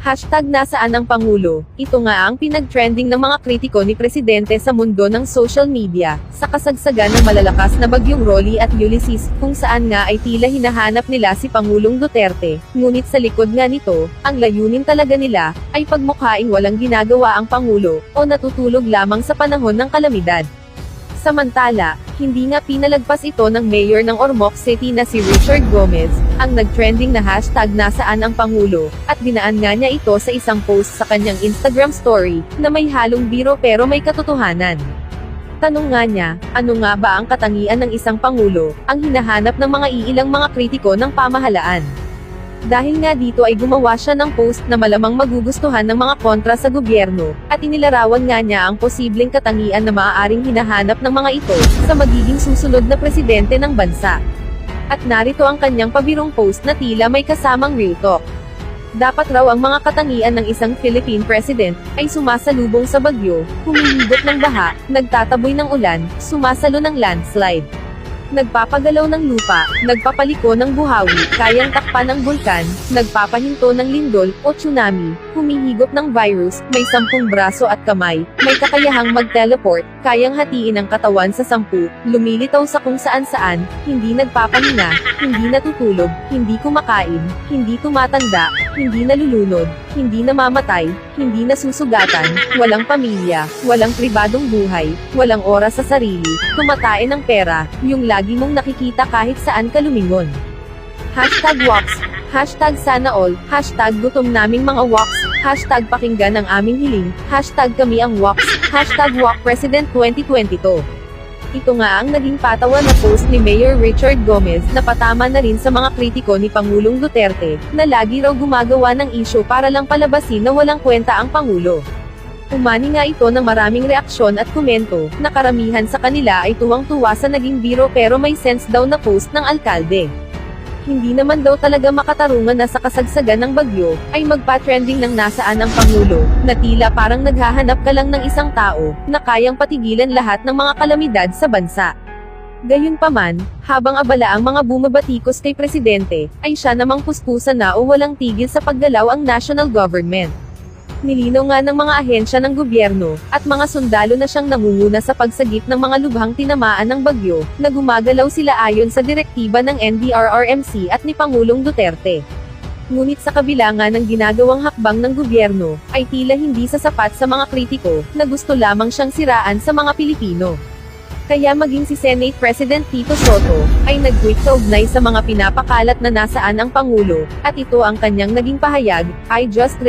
Hashtag nasaan ang Pangulo? Ito nga ang pinag-trending ng mga kritiko ni Presidente sa mundo ng social media, sa kasagsagan ng malalakas na bagyong Rolly at Ulysses, kung saan nga ay tila hinahanap nila si Pangulong Duterte, ngunit sa likod nga nito, ang layunin talaga nila, ay pagmukhaing walang ginagawa ang Pangulo, o natutulog lamang sa panahon ng kalamidad. Samantala, hindi nga pinalagpas ito ng mayor ng Ormoc City na si Richard Gomez, ang nag-trending na hashtag nasaan ang Pangulo, at dinaan nga niya ito sa isang post sa kanyang Instagram story, na may halong biro pero may katotohanan. Tanong nga niya, ano nga ba ang katangian ng isang Pangulo, ang hinahanap ng mga iilang mga kritiko ng pamahalaan. Dahil nga dito ay gumawa siya ng post na malamang magugustuhan ng mga kontra sa gobyerno, at inilarawan nga niya ang posibleng katangian na maaaring hinahanap ng mga ito, sa magiging susunod na presidente ng bansa. At narito ang kanyang pabirong post na tila may kasamang real talk. Dapat raw ang mga katangian ng isang Philippine president, ay sumasalubong sa bagyo, humihigop ng baha, nagtataboy ng ulan, sumasalo ng landslide, nagpapagalaw ng lupa, nagpapaliko ng buhawi, kayang takpan ng bulkan, nagpapahinto ng lindol, o tsunami, humihigop ng virus, may 10 braso at kamay, may kakayahang mag-teleport, kayang hatiin ang katawan sa 10, lumilitaw sa kung saan-saan, hindi nagpapahinga, hindi natutulog, hindi kumakain, hindi tumatanda, hindi nalulunod, hindi namamatay, hindi nasusugatan, walang pamilya, walang pribadong buhay, walang oras sa sarili, tumatain ng pera, yung lagi mong nakikita kahit saan ka lumingon. Hashtag walks, hashtag sana all, hashtag gutom naming mga walks, hashtag pakinggan ang aming hiling, hashtag kami ang walks, hashtag walk president 2022. Ito nga ang naging patawa na post ni Mayor Richard Gomez, na patama na rin sa mga kritiko ni Pangulong Duterte, na lagi raw gumagawa ng isyu para lang palabasin na walang kwenta ang Pangulo. Umani nga ito ng maraming reaksyon at komento, na karamihan sa kanila ay tuwang-tuwa sa naging biro pero may sense daw na post ng alkalde. Hindi naman daw talaga makatarungan na sa kasagsagan ng bagyo, ay magpa-trending ng nasaan ang Pangulo, na tila parang naghahanap ka lang ng isang tao, na kayang patigilan lahat ng mga kalamidad sa bansa. Gayunpaman, habang abala ang mga bumabatikos kay Presidente, ay siya namang puspusan na o walang tigil sa paggalaw ang national government. Nilinaw nga ng mga ahensya ng gobyerno, at mga sundalo na siyang nangunguna sa pagsagip ng mga lubhang tinamaan ng bagyo, na gumagalaw sila ayon sa direktiba ng NDRRMC at ni Pangulong Duterte. Ngunit sa kabila nga ng ginagawang hakbang ng gobyerno, ay tila hindi sasapat sa mga kritiko, na gusto lamang siyang siraan sa mga Pilipino. Kaya maging si Senate President Tito Soto, ay nag-tweet kaugnay sa mga pinapakalat na nasaan ang Pangulo, at ito ang kanyang naging pahayag, I just